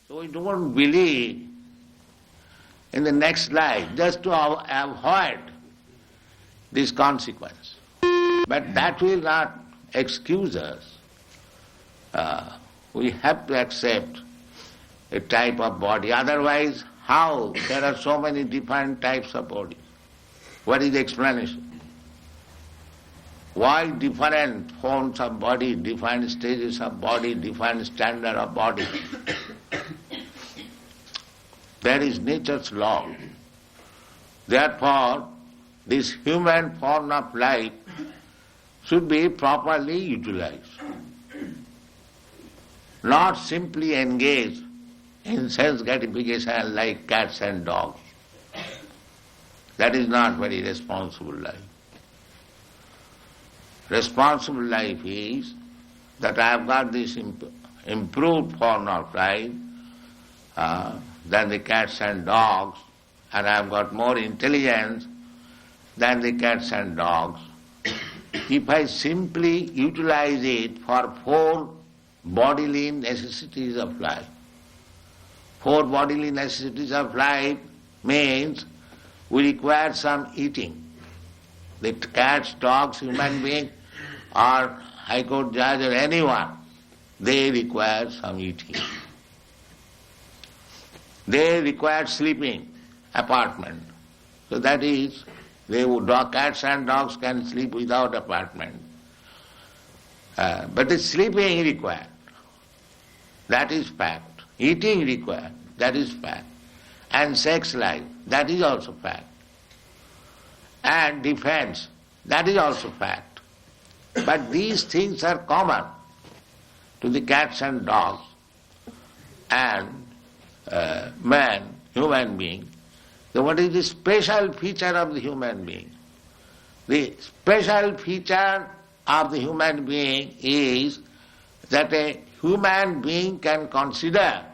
So we don't believe in the next life just to avoid this consequence. But that will not excuse us. We have to accept a type of body. Otherwise, how? There are so many different types of bodies. What is the explanation? Why different forms of body, different stages of body, different standard of body? That is nature's law. Therefore, this human form of life should be properly utilized. Not simply engaged in sense gratification like cats and dogs. That is not very responsible life. Responsible life is that I have got this improved form of life than the cats and dogs, and I have got more intelligence than the cats and dogs. If I simply utilize it for 4 bodily necessities of life, 4 bodily necessities of life means we require some eating. The cats, dogs, human beings, or High Court judge or anyone, they require some eating. They require sleeping, apartment. So that is, cats and dogs can sleep without apartment. But the sleeping required. That is fact. Eating required. That is fact. And sex life. That is also fact. And defense. That is also fact. But these things are common to the cats and dogs and man, human being. So what is the special feature of the human being? The special feature of the human being is that a human being can consider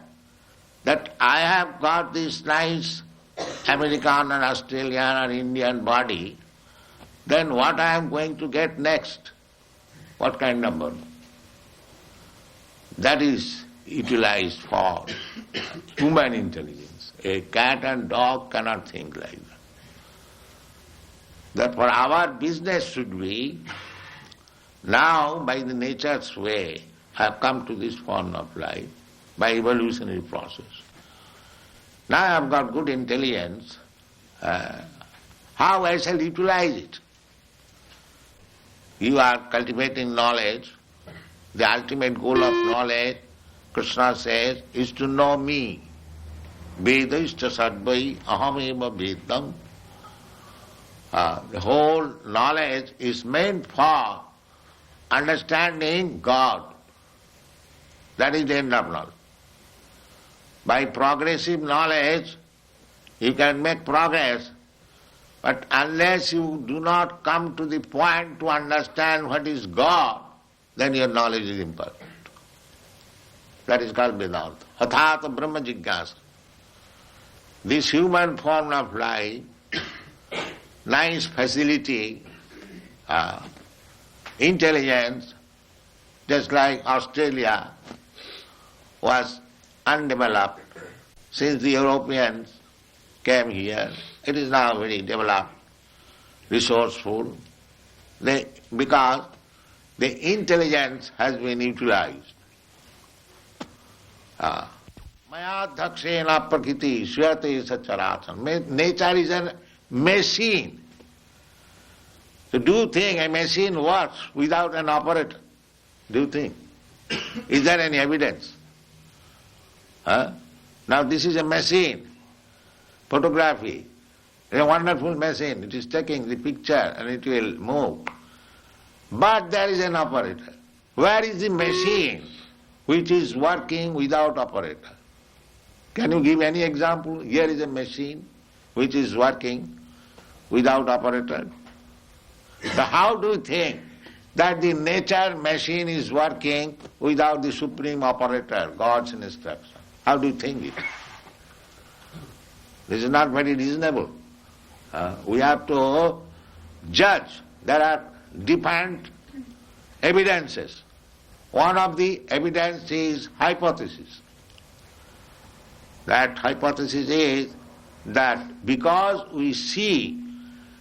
that I have got this nice American or Australian or Indian body, then what I am going to get next? What kind of body? That is utilized for human intelligence. A cat and dog cannot think like that. Therefore our business should be, now by the nature's way, have come to this form of life, by evolutionary process. Now I have got good intelligence, how I shall utilize it? You are cultivating knowledge. The ultimate goal of knowledge, Krishna says, is to know me. Vedashta sadvai ahameva vedam. The whole knowledge is meant for understanding God. That is the end of knowledge. By progressive knowledge, you can make progress, but unless you do not come to the point to understand what is God, then your knowledge is imperfect. That is called Vedanta. Hathata Brahma Jigyasa. This human form of life, nice facility, intelligence, just like Australia was undeveloped since the Europeans came here. It is now very developed, resourceful, because the intelligence has been utilized. Maya dhakshena prakriti swayate sacharatan. Nature is a machine. So do you think a machine works without an operator? Do you think? Is there any evidence? Now this is a machine, photography. It's a wonderful machine. It is taking the picture and it will move. But there is an operator. Where is the machine which is working without operator? Can you give any example? Here is a machine which is working without operator. So how do you think that the nature machine is working without the supreme operator, God's instruction? How do you think it? This is not very reasonable. We have to judge. There are different evidences. One of the evidence is hypothesis. That hypothesis is that because we see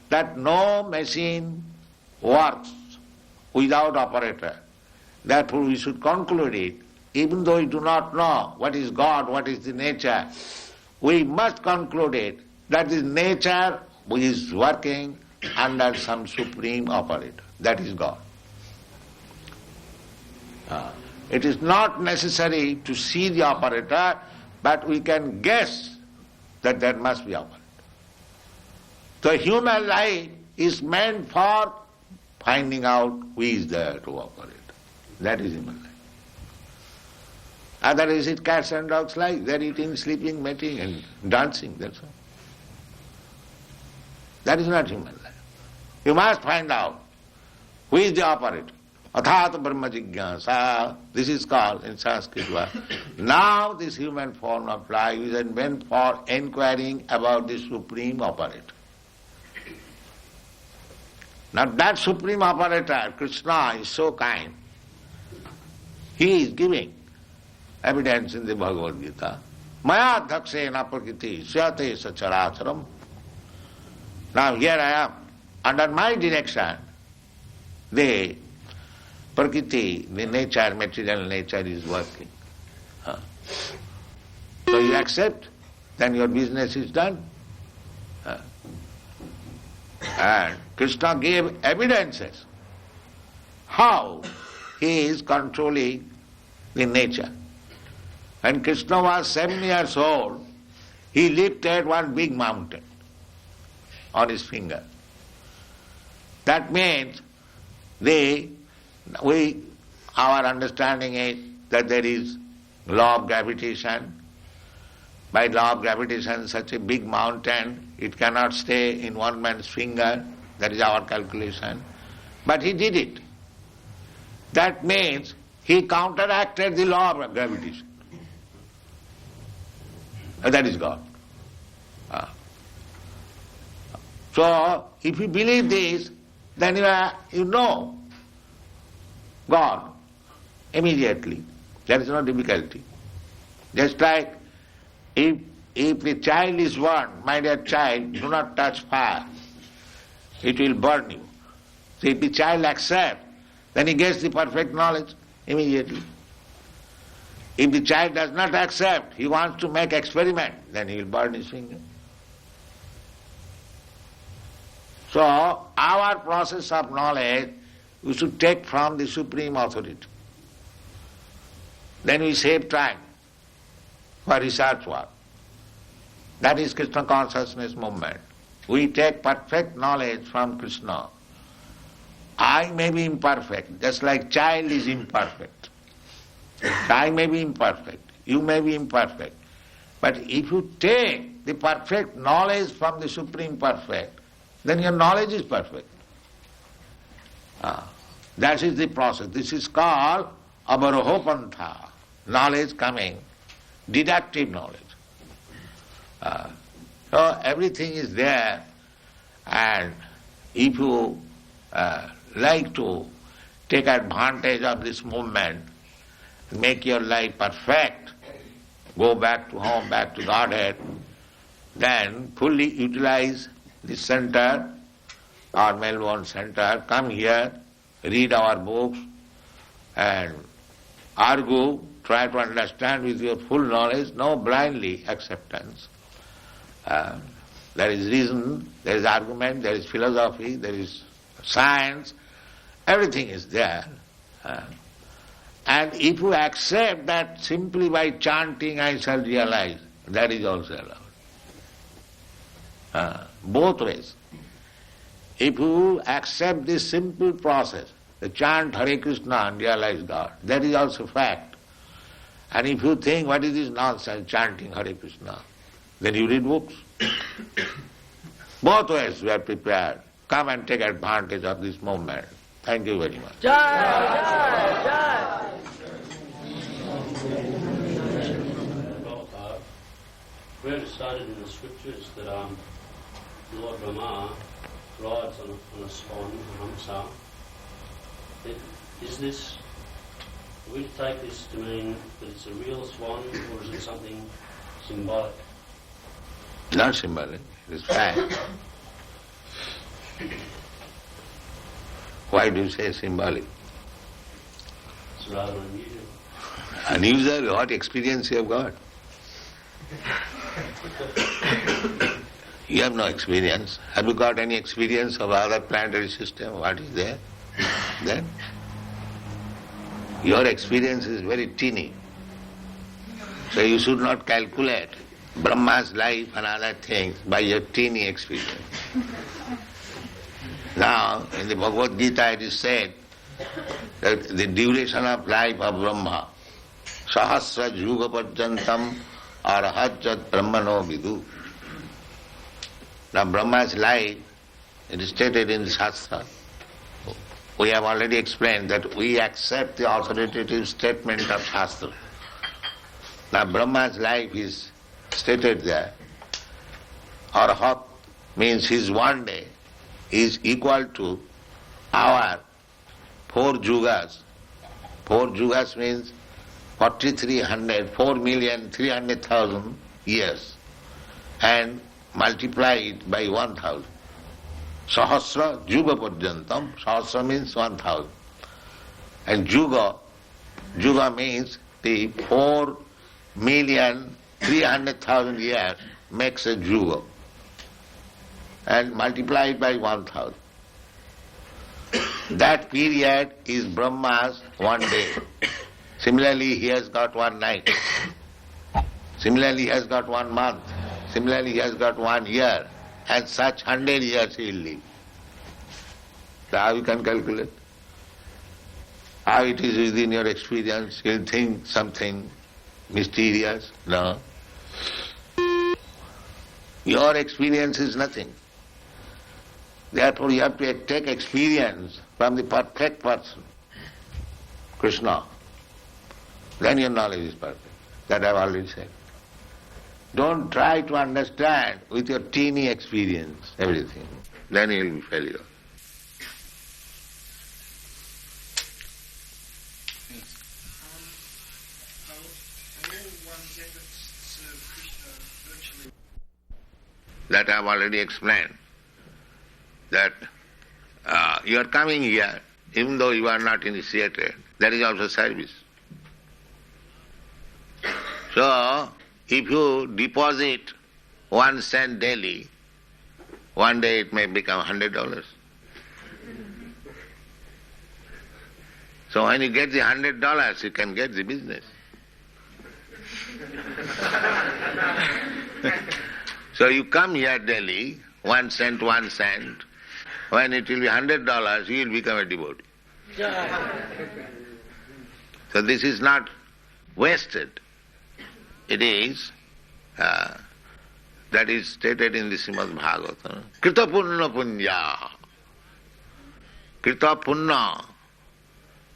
that no machine works without operator, therefore we should conclude it, even though we do not know what is God, what is the nature, we must conclude it that this nature is working under some supreme operator, that is God. It is not necessary to see the operator, but we can guess that there must be operator. The human life is meant for finding out who is there to operate. That is human life. Otherwise it's cats and dogs life. They're eating, sleeping, mating and dancing, that's all. That is not human life. You must find out who is the operator. Athata Brahma Jigyasa, this is called in Sanskrit word. Now this human form of life is meant for inquiring about the supreme operator. Now that supreme operator, Krishna, is so kind. He is giving evidence in the Bhagavad Gita. Maya dhaksena prakriti syate sacharacharam. Now here I am. Under my direction, the prakriti, the nature, material nature is working. So you accept, then your business is done. And Krishna gave evidences how he is controlling the nature. When Krishna was 7 years old, he lifted one big mountain on his finger. That means our understanding is that there is law of gravitation. By law of gravitation, such a big mountain, it cannot stay in one man's finger. That is our calculation. But he did it. That means he counteracted the law of gravitation. That is God. So, if you believe this, then you know God immediately. There is no difficulty. Just like if the child is warned, my dear child, do not touch fire, it will burn you. So if the child accepts, then he gets the perfect knowledge immediately. If the child does not accept, he wants to make experiment, then he will burn his finger. So our process of knowledge we should take from the supreme authority. Then we save time for research work. That is Krishna consciousness movement. We take perfect knowledge from Krishna. I may be imperfect, just like child is imperfect. I may be imperfect, you may be imperfect. But if you take the perfect knowledge from the Supreme Perfect, then your knowledge is perfect. That is the process. This is called avarohopantha, knowledge coming, deductive knowledge. So everything is there, and if you like to take advantage of this movement, make your life perfect, go back to home, back to Godhead, then fully utilize this center, our Melbourne center, come here, read our books and argue, try to understand with your full knowledge, no blindly acceptance. There is reason, there is argument, there is philosophy, there is science, everything is there. And if you accept that simply by chanting I shall realize, that is also allowed. Both ways. If you accept this simple process, the chant Hare Krishna and realize God, that is also fact. And if you think what is this nonsense chanting Hare Krishna, then you read books. Both ways we are prepared. Come and take advantage of this moment. Thank you very much. Jai, Jai, Jai. Where it stated in the scriptures that Lord Brahma rides on a swan, a hamsa, is this, do we take this to mean that it's a real swan, or is it something symbolic. Not symbolic, it is fact. Why do you say symbolic? It's rather unusual. Unusual, what experience you have got? You have no experience. Have you got any experience of other planetary system? What is there? Then? Your experience is very teeny. So you should not calculate Brahma's life and other things by your teeny experience. Now, in the Bhagavad Gita it is said that the duration of life of Brahma, Sahasra Juga Parjantam Arahajat Brahmano Vidu. Now Brahma's life, it is stated in the Shastra. We have already explained that we accept the authoritative statement of Shastra. Now Brahma's life is stated there. Arahat means his one day is equal to our 4 yugas. 4 yugas means 4,300,000 years, and multiply it by 1,000. Sahasra Juga Parjantam. Sahasra means 1,000. And Juga means the 4,300,000 years makes a Juga. And multiply it by 1,000. That period is Brahma's one day. Similarly, he has got one night. Similarly, he has got 1 month. Similarly, he has got 1 year. And such 100 years he will live. So how you can calculate? How it is within your experience? You'll think something mysterious? No. Your experience is nothing. Therefore you have to take experience from the perfect person, Krishna. Then your knowledge is perfect. That I have already said. Don't try to understand with your teeny experience everything. Then you will be failure. That I have already explained. That you are coming here, even though you are not initiated, that is also service. So, if you deposit 1 cent daily, one day it may become $100. So when you get the $100, you can get the business. So you come here daily, 1 cent, 1 cent. When it will be $100, you will become a devotee. So this is not wasted. It is, that is stated in the Srimad Bhagavatam. Krita punna punya. Krita punna.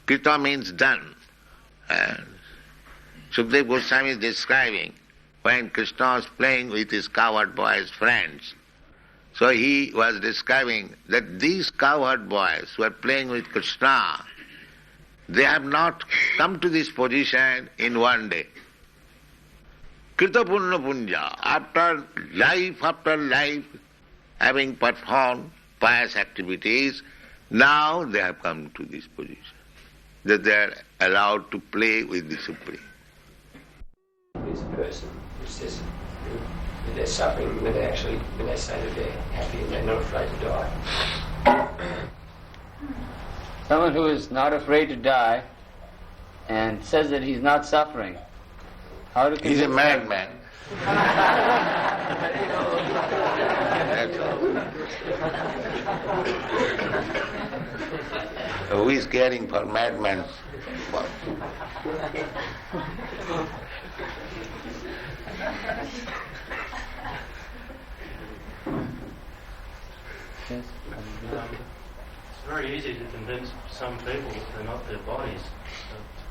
Krita means done. And Sukadeva Goswami is describing when Krishna was playing with his cowherd boys' friends. So he was describing that these cowherd boys who are playing with Krishna, they have not come to this position in one day. Krita punna punya, after life, having performed pious activities, now they have come to this position, that they are allowed to play with the Supreme. Is a person who says that they're suffering when they say that they're happy and they're not afraid to die. Someone who is not afraid to die and says that he's not suffering. How to He's a madman. Who is caring for madmen? It's very easy to convince some people that they're not their bodies.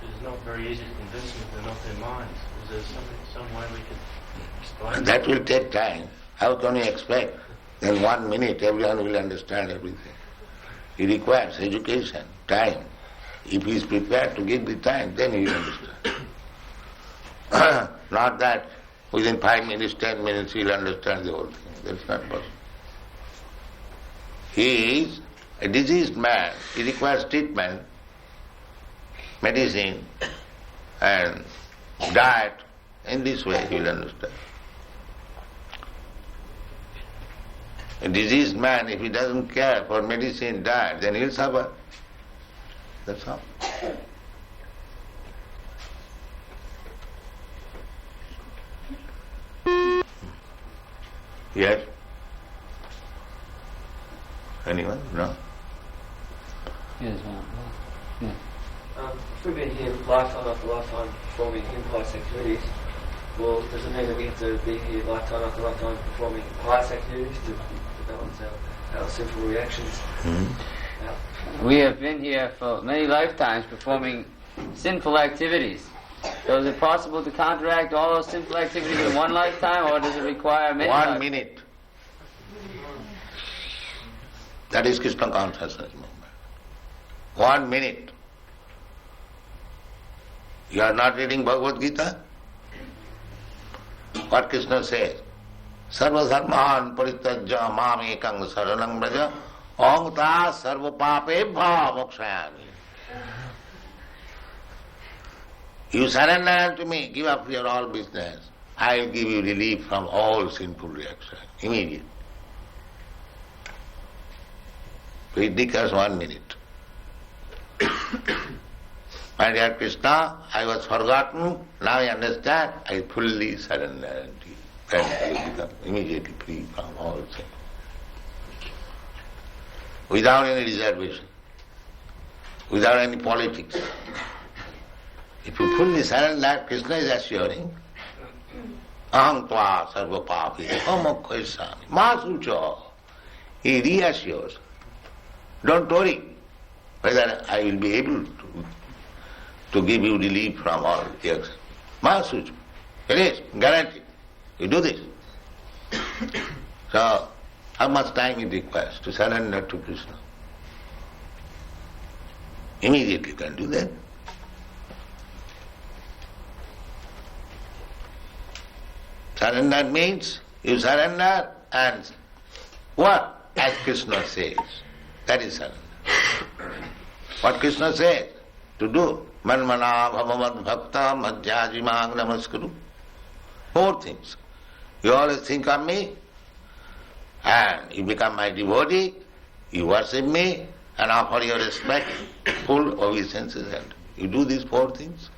It's not very easy to convince them that they're not their minds. Is there some way we could explain That will take time. How can you expect? In 1 minute everyone will understand everything. It requires education, time. If he is prepared to give the time, then he will understand. Not that within 5 minutes, 10 minutes he'll understand the whole thing. That's not possible. He is a diseased man. He requires treatment, medicine and diet. In this way he will understand. A diseased man, if he doesn't care for medicine, diet, then he'll suffer. That's all. Yes? Anyone? No? Yes, yeah. If we've been here lifetime after lifetime performing impious activities, well, does it mean that we have to be here lifetime after lifetime performing pious activities to balance our sinful reactions? We have been here for many lifetimes performing sinful activities. So is it possible to counteract all those sinful activities in one lifetime, or does it require many 1 minute. That is Krishna consciousness movement. 1 minute. You are not reading Bhagavad Gita? What Krishna says? Sarva dharman parityajya mam ekang saranam braja aham ta sarva papebhya mokshayami. You surrender to me, give up your all business. I will give you relief from all sinful reaction. Immediate. It requires 1 minute. My dear Krishna, I was forgotten, now I understand, I fully surrender to you. And you become immediately free from all sin. Without any reservation, without any politics. If you fully surrender, Krishna is assuring, aham tva sarva papi amokhaisami masucha. He reassures. Don't worry whether I will be able to give you relief from all reactions. Masucha. It is guaranteed. You do this. So, how much time it requires to surrender to Krishna? Immediately you can do that. Surrender means you surrender and what? As Krishna says. That is surrender. What Krishna says to do. Manmana bhavavad bhakta madhyajimang namaskuru. 4 things. You always think of me and you become my devotee, you worship me and offer your respect, full obeisances, and you do these 4 things.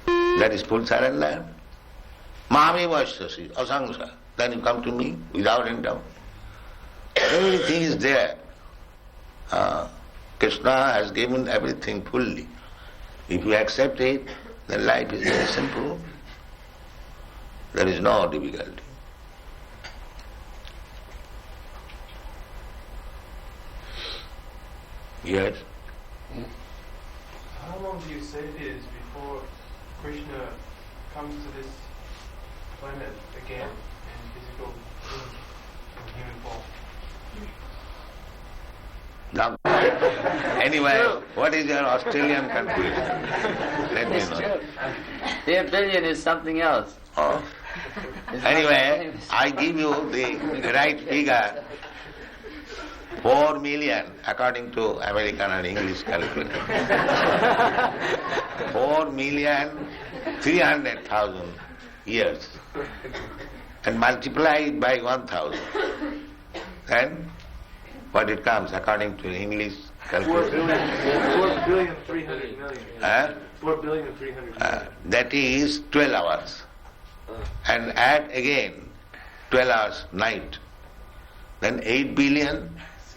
That is full surrender. Mami vaishyasi, asangsa. Then you come to me without any doubt. Everything is there. Krishna has given everything fully. If you accept it, then life is very simple. There is no difficulty. Yes? How long do you say it is before Krishna comes to this planet again in physical in human form? Now, anyway, what is your Australian conclusion? Let me know. The billion is something else. Oh. Anyway, I give you the right figure. 4 million, according to American and English calculation. 4,300,000 years. And multiply it by 1,000. Then what it comes according to English calculation? 4,300,000,000. 4,300,000,000. That is 12 hours. And add again 12 hours night. Then 8 billion.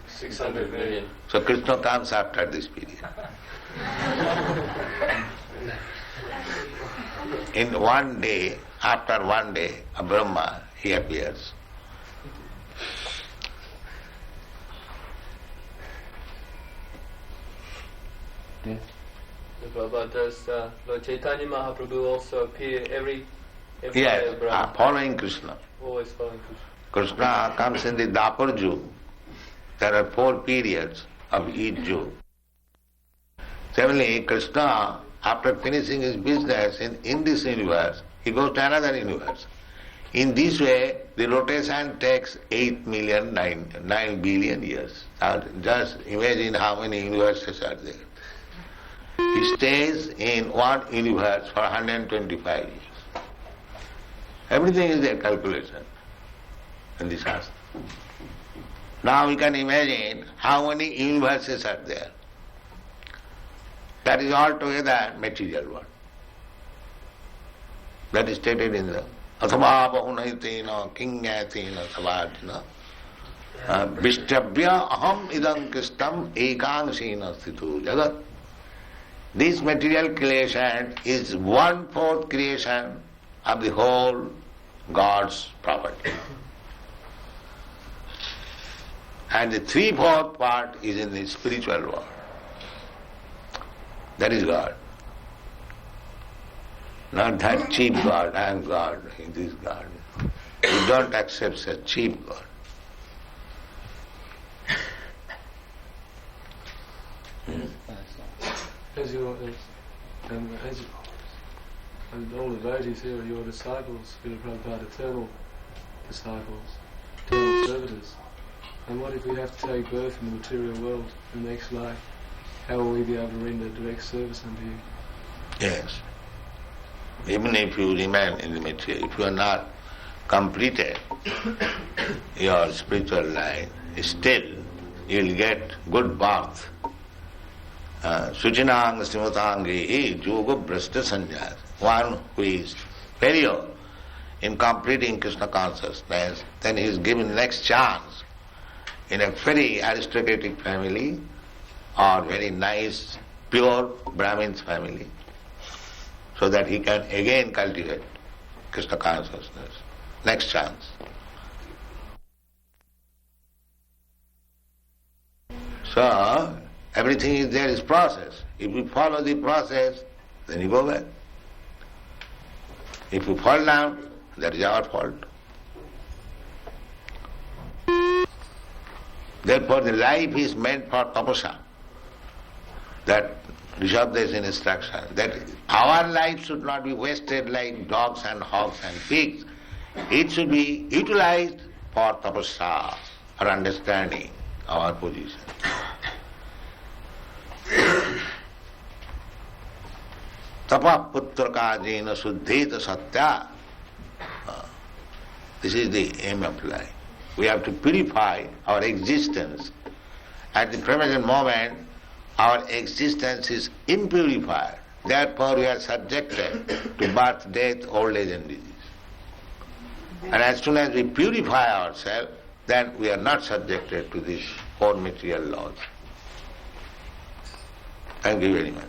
600 million. So Krishna comes after this period. In 1 day, after 1 day, a Brahma, he appears. Yes. Prabhupada, does Lord Chaitanya Mahaprabhu also appear every Yes, day of Brahma? following Krishna. Always following Krishna. Krishna comes in the Dapur Ju. There are 4 periods of each Ju. Similarly, Krishna after finishing his business in this universe, he goes to another universe. In this way, the rotation takes 9 billion years. Now, just imagine how many universes are there. He stays in one universe for 125 years. Everything is there, calculation in this house. Now we can imagine how many universes are there. That is altogether material world. That is stated in the Athava Bahunaitina Kingatina Savajna Vishtabhya Aham Idam Kristam Ekangsina Sthitu Jagat. This material creation is 1/4 creation of the whole God's property. And the 3/4 part is in the spiritual world. That is God. Not that cheap God, I am God, it is God. You don't accept such cheap God. As all the devotees here are your disciples, Srila Prabhupada, eternal disciples, eternal servitors. And what if we have to take birth in the material world in the next life? How will we be able to render direct service unto you? Yes. Even if you remain in the material, if you are not completed your spiritual life, still you will get good birth. Suchinang Srimatangi Yoga Brashta Sanjaya. One who is failure in completing Krishna consciousness, then he is given next chance in a very aristocratic family or very nice, pure Brahmin's family, so that he can again cultivate Krishna consciousness. Next chance. So, everything is there is process. If you follow the process, then you go back. If you fall down, that is our fault. Therefore, the life is meant for tapasya. That Rishabda is in instruction. That our life should not be wasted like dogs and hogs and pigs. It should be utilized for tapasya, for understanding our position. Tapa putra kajena suddheta satya. This is the aim of life. We have to purify our existence. At the present moment, our existence is impurified. Therefore, we are subjected to birth, death, old age and disease. And as soon as we purify ourselves, then we are not subjected to these four material laws. Thank you very much.